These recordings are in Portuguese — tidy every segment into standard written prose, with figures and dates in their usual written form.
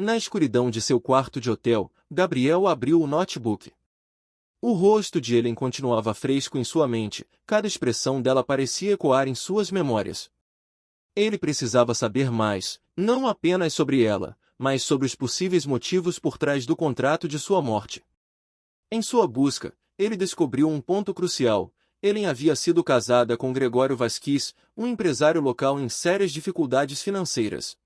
Na escuridão de seu quarto de hotel, Gabriel abriu o notebook. O rosto de Helen continuava fresco em sua mente, cada expressão dela parecia ecoar em suas memórias. Ele precisava saber mais, não apenas sobre ela, mas sobre os possíveis motivos por trás do contrato de sua morte. Em sua busca, ele descobriu um ponto crucial. Helen havia sido casada com Gregório Vasquez, um empresário local em sérias dificuldades financeiras.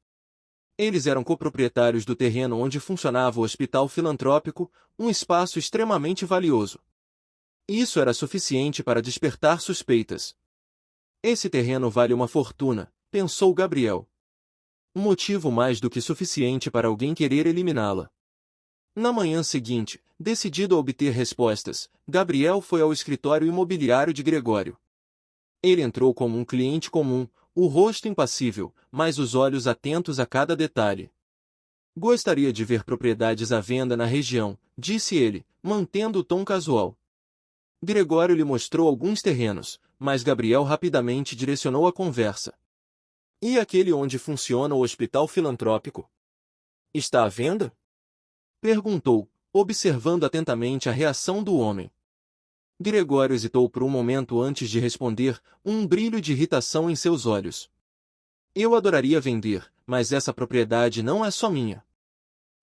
Eles eram coproprietários do terreno onde funcionava o hospital filantrópico, um espaço extremamente valioso. Isso era suficiente para despertar suspeitas. Esse terreno vale uma fortuna, pensou Gabriel. Um motivo mais do que suficiente para alguém querer eliminá-la. Na manhã seguinte, decidido a obter respostas, Gabriel foi ao escritório imobiliário de Gregório. Ele entrou como um cliente comum, o rosto impassível, mas os olhos atentos a cada detalhe. Gostaria de ver propriedades à venda na região, disse ele, mantendo o tom casual. Gregório lhe mostrou alguns terrenos, mas Gabriel rapidamente direcionou a conversa. E aquele onde funciona o hospital filantrópico? Está à venda? Perguntou, observando atentamente a reação do homem. Gregório hesitou por um momento antes de responder, um brilho de irritação em seus olhos. Eu adoraria vender, mas essa propriedade não é só minha.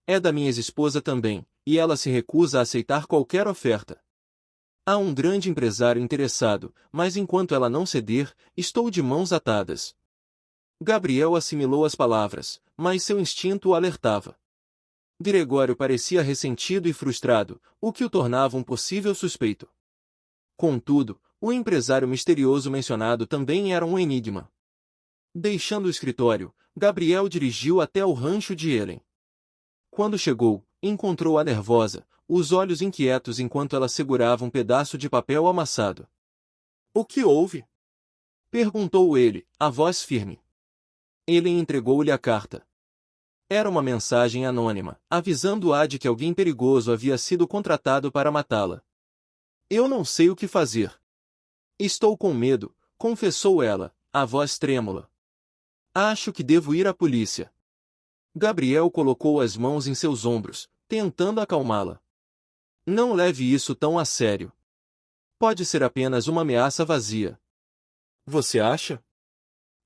É da minha ex-esposa também, e ela se recusa a aceitar qualquer oferta. Há um grande empresário interessado, mas enquanto ela não ceder, estou de mãos atadas. Gabriel assimilou as palavras, mas seu instinto o alertava. Gregório parecia ressentido e frustrado, o que o tornava um possível suspeito. Contudo, o empresário misterioso mencionado também era um enigma. Deixando o escritório, Gabriel dirigiu até o rancho de Helen. Quando chegou, encontrou-a nervosa, os olhos inquietos enquanto ela segurava um pedaço de papel amassado. O que houve? Perguntou ele, a voz firme. Helen entregou-lhe a carta. Era uma mensagem anônima, avisando-a de que alguém perigoso havia sido contratado para matá-la. Eu não sei o que fazer. Estou com medo, confessou ela, a voz trêmula. Acho que devo ir à polícia. Gabriel colocou as mãos em seus ombros, tentando acalmá-la. Não leve isso tão a sério. Pode ser apenas uma ameaça vazia. Você acha?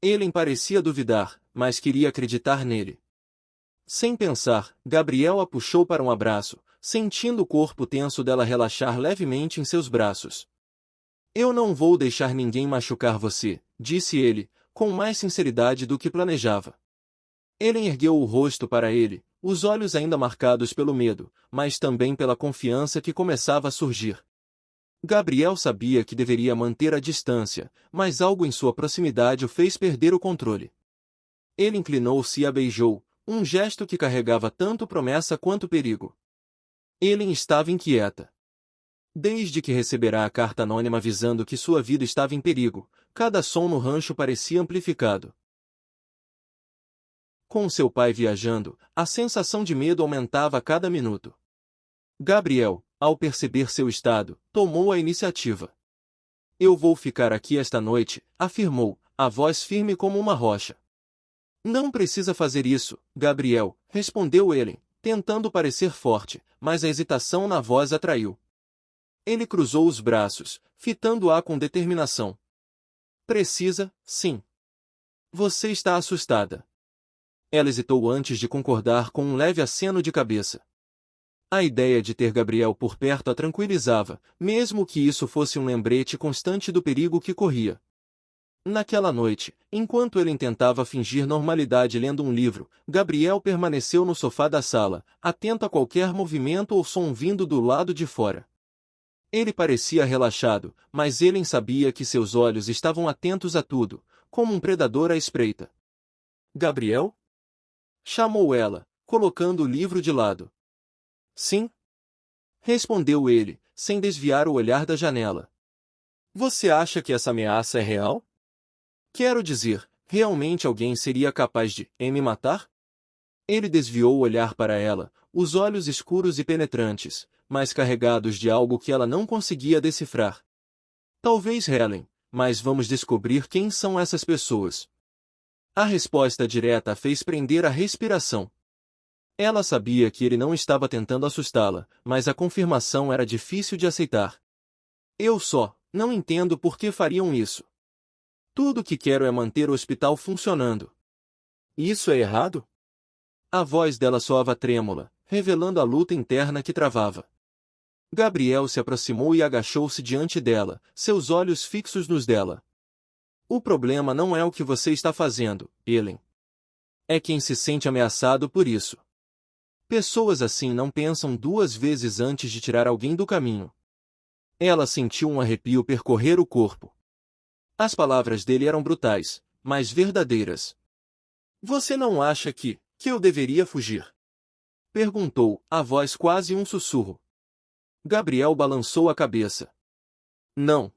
Helen parecia duvidar, mas queria acreditar nele. Sem pensar, Gabriel a puxou para um abraço, sentindo o corpo tenso dela relaxar levemente em seus braços. Eu não vou deixar ninguém machucar você, disse ele, com mais sinceridade do que planejava. Helen ergueu o rosto para ele, os olhos ainda marcados pelo medo, mas também pela confiança que começava a surgir. Gabriel sabia que deveria manter a distância, mas algo em sua proximidade o fez perder o controle. Ele inclinou-se e a beijou, um gesto que carregava tanto promessa quanto perigo. Helen estava inquieta. Desde que recebera a carta anônima avisando que sua vida estava em perigo, cada som no rancho parecia amplificado. Com seu pai viajando, a sensação de medo aumentava a cada minuto. Gabriel, ao perceber seu estado, tomou a iniciativa. Eu vou ficar aqui esta noite, afirmou, a voz firme como uma rocha. Não precisa fazer isso, Gabriel, respondeu Helen, tentando parecer forte, mas a hesitação na voz atraiu. Ele cruzou os braços, fitando-a com determinação. Precisa, sim. Você está assustada. Ela hesitou antes de concordar com um leve aceno de cabeça. A ideia de ter Gabriel por perto a tranquilizava, mesmo que isso fosse um lembrete constante do perigo que corria. Naquela noite, enquanto ele tentava fingir normalidade lendo um livro, Gabriel permaneceu no sofá da sala, atento a qualquer movimento ou som vindo do lado de fora. Ele parecia relaxado, mas Helen sabia que seus olhos estavam atentos a tudo, como um predador à espreita. Gabriel? Chamou ela, colocando o livro de lado. Sim? Respondeu ele, sem desviar o olhar da janela. Você acha que essa ameaça é real? Quero dizer, realmente alguém seria capaz de me matar? Ele desviou o olhar para ela, os olhos escuros e penetrantes, mas carregados de algo que ela não conseguia decifrar. Talvez Helen, mas vamos descobrir quem são essas pessoas. A resposta direta a fez prender a respiração. Ela sabia que ele não estava tentando assustá-la, mas a confirmação era difícil de aceitar. Eu só não entendo por que fariam isso. Tudo o que quero é manter o hospital funcionando. Isso é errado? A voz dela soava trêmula, revelando a luta interna que travava. Gabriel se aproximou e agachou-se diante dela, seus olhos fixos nos dela. O problema não é o que você está fazendo, Ellen. É quem se sente ameaçado por isso. Pessoas assim não pensam duas vezes antes de tirar alguém do caminho. Ela sentiu um arrepio percorrer o corpo. As palavras dele eram brutais, mas verdadeiras. Você não acha que eu deveria fugir? Perguntou, a voz quase um sussurro. Gabriel balançou a cabeça. Não.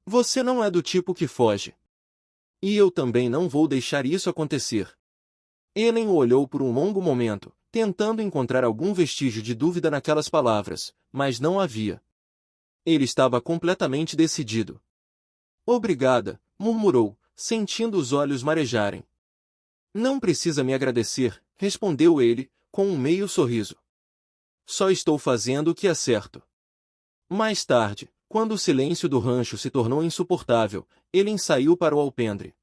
Você não é do tipo que foge. E eu também não vou deixar isso acontecer. Ellen o olhou por um longo momento, tentando encontrar algum vestígio de dúvida naquelas palavras, mas não havia. Ele estava completamente decidido. Obrigada, murmurou, sentindo os olhos marejarem. Não precisa me agradecer, respondeu ele, com um meio sorriso. Só estou fazendo o que é certo. Mais tarde, quando o silêncio do rancho se tornou insuportável, Ellen saiu para o alpendre.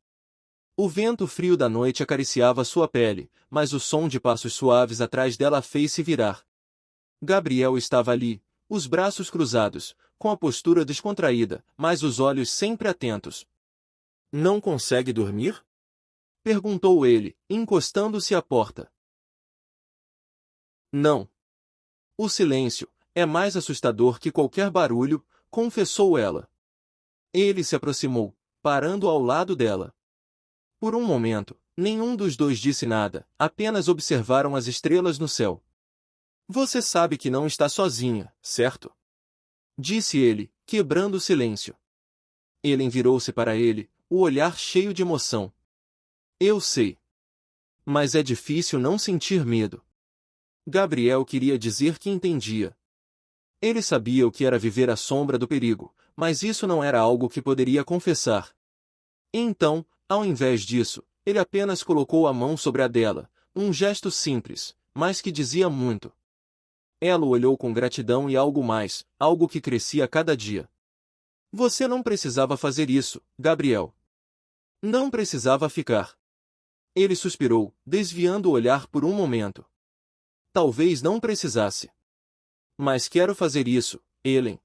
O vento frio da noite acariciava sua pele, mas o som de passos suaves atrás dela a fez-se virar. Gabriel estava ali, os braços cruzados, com a postura descontraída, mas os olhos sempre atentos. Não consegue dormir? Perguntou ele, encostando-se à porta. Não. O silêncio é mais assustador que qualquer barulho, confessou ela. Ele se aproximou, parando ao lado dela. Por um momento, nenhum dos dois disse nada, apenas observaram as estrelas no céu. Você sabe que não está sozinha, certo? Disse ele, quebrando o silêncio. Ellen virou-se para ele, o olhar cheio de emoção. Eu sei. Mas é difícil não sentir medo. Gabriel queria dizer que entendia. Ele sabia o que era viver à sombra do perigo, mas isso não era algo que poderia confessar. Então, ao invés disso, ele apenas colocou a mão sobre a dela, um gesto simples, mas que dizia muito. Ela o olhou com gratidão e algo mais, algo que crescia a cada dia. Você não precisava fazer isso, Gabriel. Não precisava ficar. Ele suspirou, desviando o olhar por um momento. Talvez não precisasse. Mas quero fazer isso, Ellen.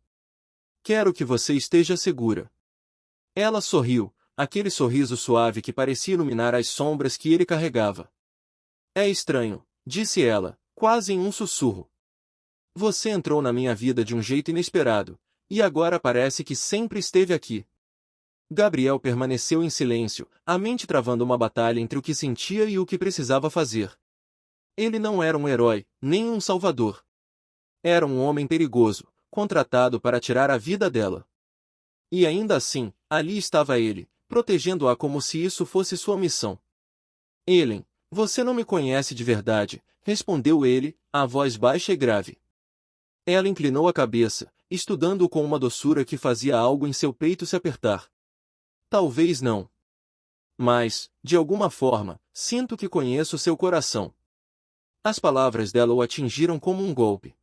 Quero que você esteja segura. Ela sorriu, aquele sorriso suave que parecia iluminar as sombras que ele carregava. É estranho, disse ela, quase em um sussurro. Você entrou na minha vida de um jeito inesperado, e agora parece que sempre esteve aqui. Gabriel permaneceu em silêncio, a mente travando uma batalha entre o que sentia e o que precisava fazer. Ele não era um herói, nem um salvador. Era um homem perigoso, contratado para tirar a vida dela. E ainda assim, ali estava ele, protegendo-a como se isso fosse sua missão. Ellen, você não me conhece de verdade, respondeu ele, a voz baixa e grave. Ela inclinou a cabeça, estudando-o com uma doçura que fazia algo em seu peito se apertar. Talvez não. Mas, de alguma forma, sinto que conheço seu coração. As palavras dela o atingiram como um golpe.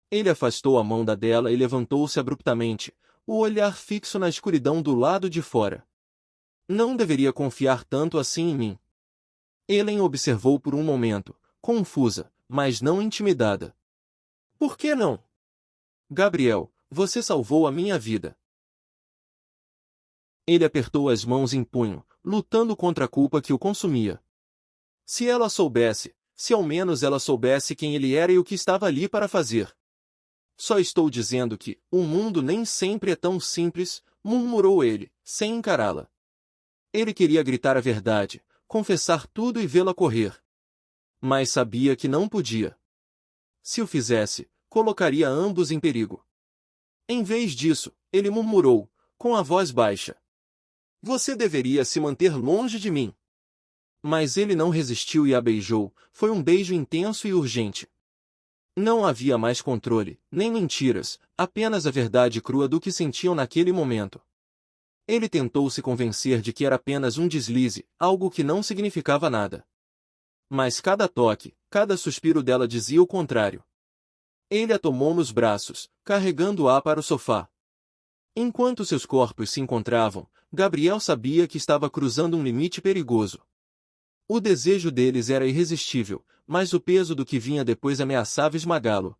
Ele afastou a mão da dela e levantou-se abruptamente, o olhar fixo na escuridão do lado de fora. Não deveria confiar tanto assim em mim. Ellen observou por um momento, confusa, mas não intimidada. Por que não? Gabriel, você salvou a minha vida. Ele apertou as mãos em punho, lutando contra a culpa que o consumia. Se ela soubesse, se ao menos ela soubesse quem ele era e o que estava ali para fazer. Só estou dizendo que o mundo nem sempre é tão simples, murmurou ele, sem encará-la. Ele queria gritar a verdade, confessar tudo e vê-la correr. Mas sabia que não podia. Se o fizesse, colocaria ambos em perigo. Em vez disso, ele murmurou, com a voz baixa. Você deveria se manter longe de mim. Mas ele não resistiu e a beijou, foi um beijo intenso e urgente. Não havia mais controle, nem mentiras, apenas a verdade crua do que sentiam naquele momento. Ele tentou se convencer de que era apenas um deslize, algo que não significava nada. Mas cada toque, cada suspiro dela dizia o contrário. Ele a tomou nos braços, carregando-a para o sofá. Enquanto seus corpos se encontravam, Gabriel sabia que estava cruzando um limite perigoso. O desejo deles era irresistível, mas o peso do que vinha depois ameaçava esmagá-lo.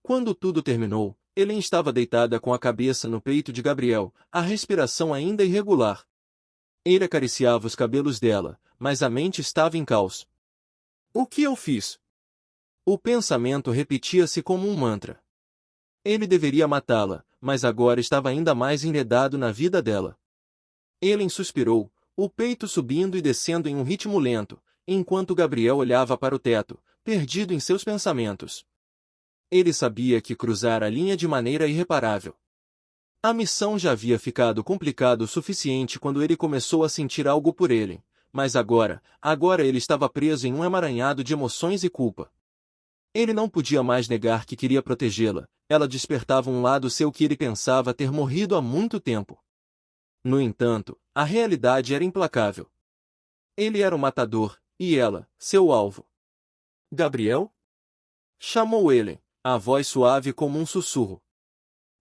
Quando tudo terminou, Helen estava deitada com a cabeça no peito de Gabriel, a respiração ainda irregular. Ele acariciava os cabelos dela, mas a mente estava em caos. O que eu fiz? O pensamento repetia-se como um mantra. Ele deveria matá-la, mas agora estava ainda mais enredado na vida dela. Helen suspirou, o peito subindo e descendo em um ritmo lento, enquanto Gabriel olhava para o teto, perdido em seus pensamentos. Ele sabia que cruzara a linha de maneira irreparável. A missão já havia ficado complicada o suficiente quando ele começou a sentir algo por Helen, mas agora ele estava preso em um emaranhado de emoções e culpa. Ele não podia mais negar que queria protegê-la, ela despertava um lado seu que ele pensava ter morrido há muito tempo. No entanto, a realidade era implacável. Ele era o matador, e ela, seu alvo. Gabriel? Chamou Helen, a voz suave como um sussurro.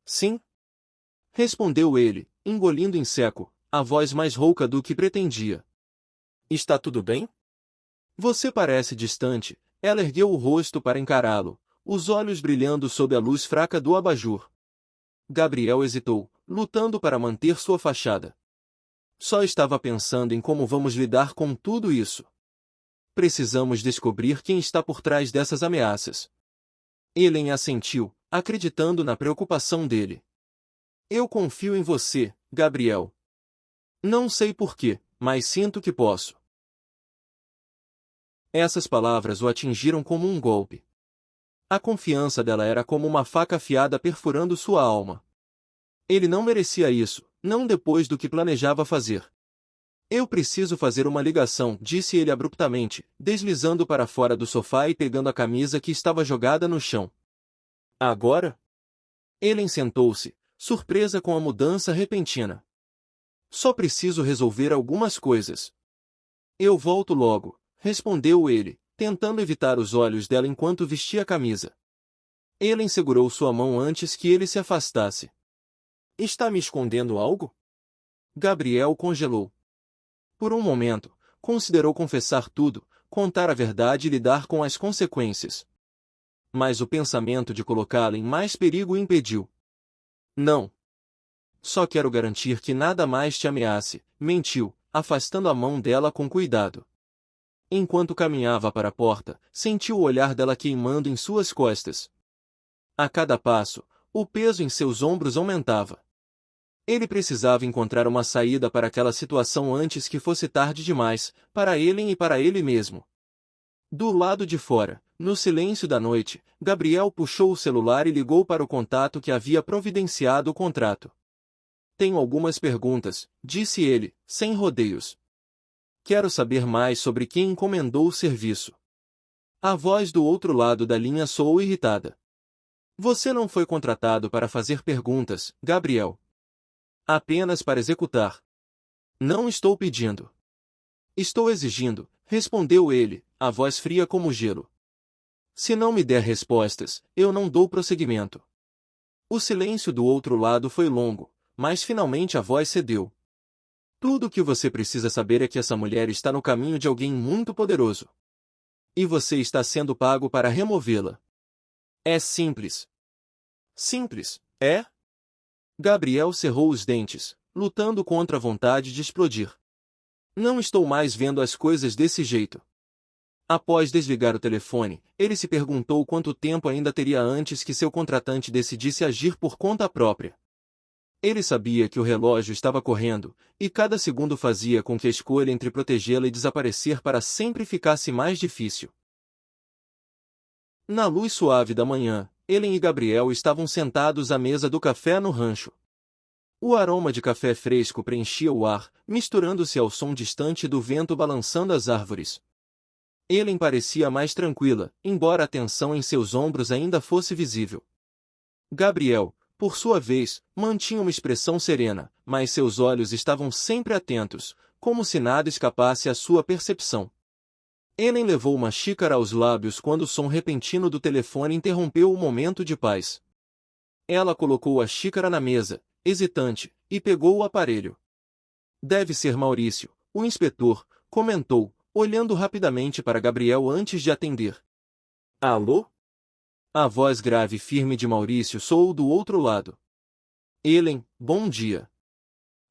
Sim? Respondeu ele, engolindo em seco, a voz mais rouca do que pretendia. Está tudo bem? Você parece distante. Ela ergueu o rosto para encará-lo, os olhos brilhando sob a luz fraca do abajur. Gabriel hesitou, lutando para manter sua fachada. Só estava pensando em como vamos lidar com tudo isso. Precisamos descobrir quem está por trás dessas ameaças. Helen assentiu, acreditando na preocupação dele. Eu confio em você, Gabriel. Não sei porquê, mas sinto que posso. Essas palavras o atingiram como um golpe. A confiança dela era como uma faca afiada perfurando sua alma. Ele não merecia isso, não depois do que planejava fazer. Eu preciso fazer uma ligação, disse ele abruptamente, deslizando para fora do sofá e pegando a camisa que estava jogada no chão. Agora? Helen sentou-se, surpresa com a mudança repentina. Só preciso resolver algumas coisas. Eu volto logo, respondeu ele, tentando evitar os olhos dela enquanto vestia a camisa. Helen segurou sua mão antes que ele se afastasse. Está me escondendo algo? Gabriel congelou. Por um momento, considerou confessar tudo, contar a verdade e lidar com as consequências. Mas o pensamento de colocá-la em mais perigo o impediu. Não. Só quero garantir que nada mais te ameace, mentiu, afastando a mão dela com cuidado. Enquanto caminhava para a porta, sentiu o olhar dela queimando em suas costas. A cada passo, o peso em seus ombros aumentava. Ele precisava encontrar uma saída para aquela situação antes que fosse tarde demais, para Helen e para ele mesmo. Do lado de fora, no silêncio da noite, Gabriel puxou o celular e ligou para o contato que havia providenciado o contrato. Tenho algumas perguntas, disse ele, sem rodeios. Quero saber mais sobre quem encomendou o serviço. A voz do outro lado da linha soou irritada. Você não foi contratado para fazer perguntas, Gabriel. Apenas para executar. Não estou pedindo. Estou exigindo, respondeu ele, a voz fria como gelo. Se não me der respostas, eu não dou prosseguimento. O silêncio do outro lado foi longo, mas finalmente a voz cedeu. Tudo o que você precisa saber é que essa mulher está no caminho de alguém muito poderoso. E você está sendo pago para removê-la. É simples. Simples, é? Gabriel cerrou os dentes, lutando contra a vontade de explodir. Não estou mais vendo as coisas desse jeito. Após desligar o telefone, ele se perguntou quanto tempo ainda teria antes que seu contratante decidisse agir por conta própria. Ele sabia que o relógio estava correndo, e cada segundo fazia com que a escolha entre protegê-la e desaparecer para sempre ficasse mais difícil. Na luz suave da manhã, Helen e Gabriel estavam sentados à mesa do café no rancho. O aroma de café fresco preenchia o ar, misturando-se ao som distante do vento balançando as árvores. Helen parecia mais tranquila, embora a tensão em seus ombros ainda fosse visível. Gabriel, por sua vez, mantinha uma expressão serena, mas seus olhos estavam sempre atentos, como se nada escapasse à sua percepção. Ellen levou uma xícara aos lábios quando o som repentino do telefone interrompeu o momento de paz. Ela colocou a xícara na mesa, hesitante, e pegou o aparelho. Deve ser Maurício, o inspetor, comentou, olhando rapidamente para Gabriel antes de atender. Alô? A voz grave e firme de Maurício soou do outro lado. Ellen, bom dia.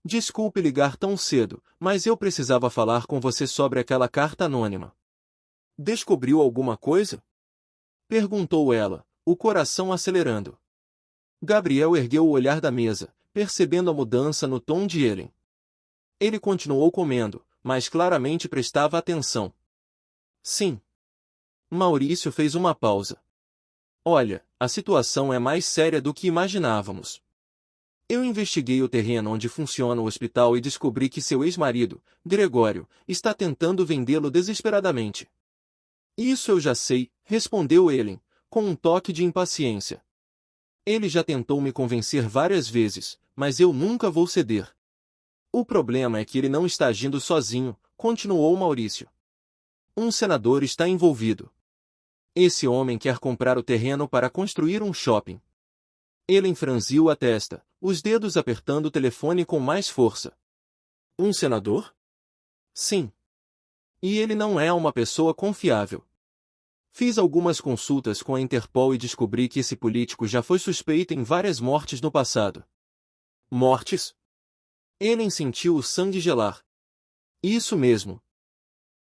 Desculpe ligar tão cedo, mas eu precisava falar com você sobre aquela carta anônima. Descobriu alguma coisa? Perguntou ela, o coração acelerando. Gabriel ergueu o olhar da mesa, percebendo a mudança no tom de Ellen. Ele continuou comendo, mas claramente prestava atenção. Sim. Maurício fez uma pausa. Olha, a situação é mais séria do que imaginávamos. Eu investiguei o terreno onde funciona o hospital e descobri que seu ex-marido, Gregório, está tentando vendê-lo desesperadamente. Isso eu já sei, respondeu Ellen, com um toque de impaciência. Ele já tentou me convencer várias vezes, mas eu nunca vou ceder. O problema é que ele não está agindo sozinho, continuou Maurício. Um senador está envolvido. Esse homem quer comprar o terreno para construir um shopping. Ellen franziu a testa, os dedos apertando o telefone com mais força. Um senador? Sim. E ele não é uma pessoa confiável. Fiz algumas consultas com a Interpol e descobri que esse político já foi suspeito em várias mortes no passado. Mortes? Ellen sentiu o sangue gelar. Isso mesmo.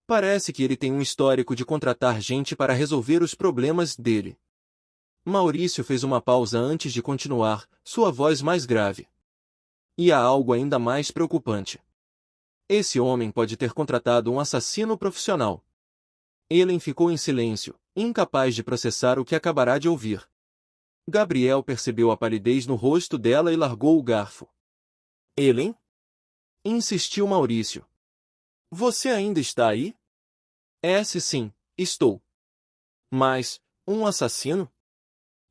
Parece que ele tem um histórico de contratar gente para resolver os problemas dele. Maurício fez uma pausa antes de continuar, sua voz mais grave. E há algo ainda mais preocupante. Esse homem pode ter contratado um assassino profissional. Ellen ficou em silêncio, incapaz de processar o que acabará de ouvir. Gabriel percebeu a palidez no rosto dela e largou o garfo. Ellen? Insistiu Maurício. Você ainda está aí? Sim, estou. Mas, um assassino?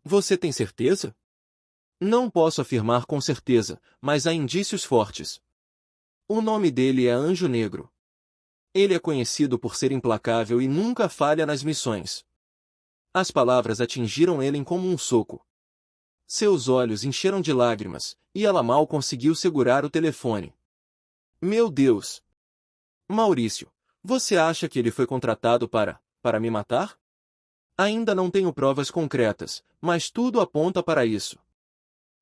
Você tem certeza? Não posso afirmar com certeza, mas há indícios fortes. O nome dele é Anjo Negro. Ele é conhecido por ser implacável e nunca falha nas missões. As palavras atingiram Ellen como um soco. Seus olhos encheram de lágrimas, e ela mal conseguiu segurar o telefone. Meu Deus! Maurício, você acha que ele foi contratado para me matar? Ainda não tenho provas concretas, mas tudo aponta para isso.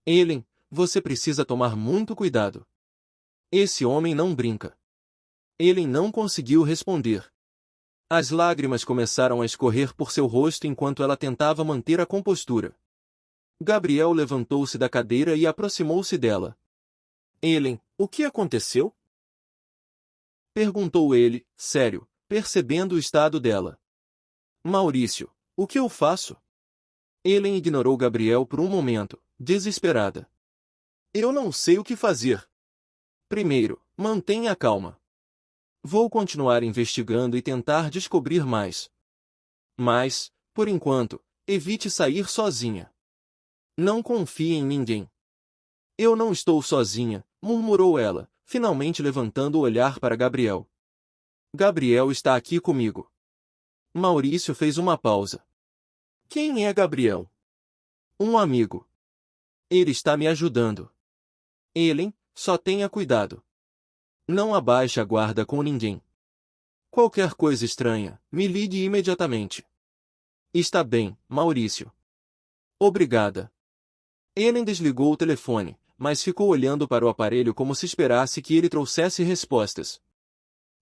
Ellen, você precisa tomar muito cuidado. Esse homem não brinca. Ellen não conseguiu responder. As lágrimas começaram a escorrer por seu rosto enquanto ela tentava manter a compostura. Gabriel levantou-se da cadeira e aproximou-se dela. Ellen, o que aconteceu? Perguntou ele, sério, percebendo o estado dela. Maurício, o que eu faço? Ellen ignorou Gabriel por um momento, desesperada. Eu não sei o que fazer. Primeiro, mantenha a calma. Vou continuar investigando e tentar descobrir mais. Mas, por enquanto, evite sair sozinha. Não confie em ninguém. Eu não estou sozinha, murmurou ela, finalmente levantando o olhar para Gabriel. Gabriel está aqui comigo. Maurício fez uma pausa. Quem é Gabriel? Um amigo. Ele está me ajudando. Ellen, só tenha cuidado. Não abaixe a guarda com ninguém. Qualquer coisa estranha, me ligue imediatamente. Está bem, Maurício. Obrigada. Ellen desligou o telefone, mas ficou olhando para o aparelho como se esperasse que ele trouxesse respostas.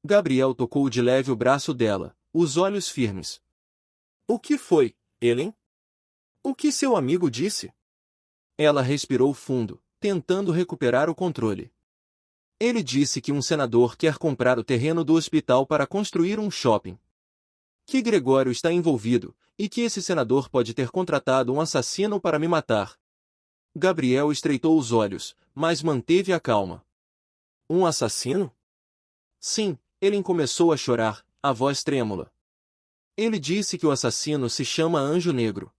Gabriel tocou de leve o braço dela, os olhos firmes. O que foi, Ellen? O que seu amigo disse? Ela respirou fundo, tentando recuperar o controle. Ele disse que um senador quer comprar o terreno do hospital para construir um shopping. Que Gregório está envolvido, e que esse senador pode ter contratado um assassino para me matar. Gabriel estreitou os olhos, mas manteve a calma. Um assassino? Sim, ele começou a chorar, a voz trêmula. Ele disse que o assassino se chama Anjo Negro.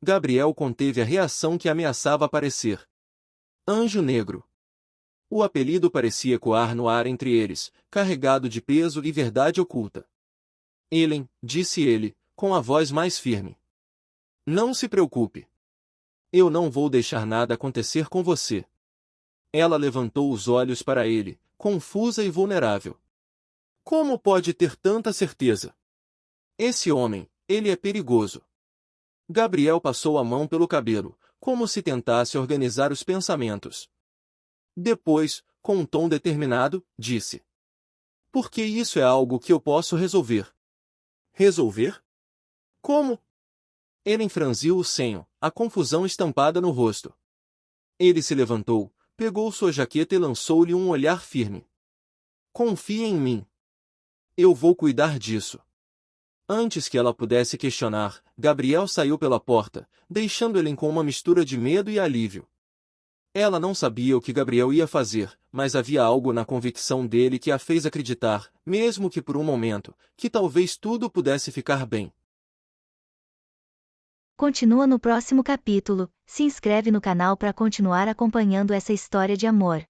Gabriel conteve a reação que ameaçava aparecer. Anjo Negro. O apelido parecia ecoar no ar entre eles, carregado de peso e verdade oculta. Helen, disse ele, com a voz mais firme. Não se preocupe. Eu não vou deixar nada acontecer com você. Ela levantou os olhos para ele, confusa e vulnerável. Como pode ter tanta certeza? Esse homem, ele é perigoso. Gabriel passou a mão pelo cabelo, como se tentasse organizar os pensamentos. Depois, com um tom determinado, disse. Porque isso é algo que eu posso resolver. Resolver? Como? Ele franziu o senho, a confusão estampada no rosto. Ele se levantou, pegou sua jaqueta e lançou-lhe um olhar firme. Confie em mim. Eu vou cuidar disso. Antes que ela pudesse questionar, Gabriel saiu pela porta, deixando Helen com uma mistura de medo e alívio. Ela não sabia o que Gabriel ia fazer, mas havia algo na convicção dele que a fez acreditar, mesmo que por um momento, que talvez tudo pudesse ficar bem. Continua no próximo capítulo. Se inscreve no canal para continuar acompanhando essa história de amor.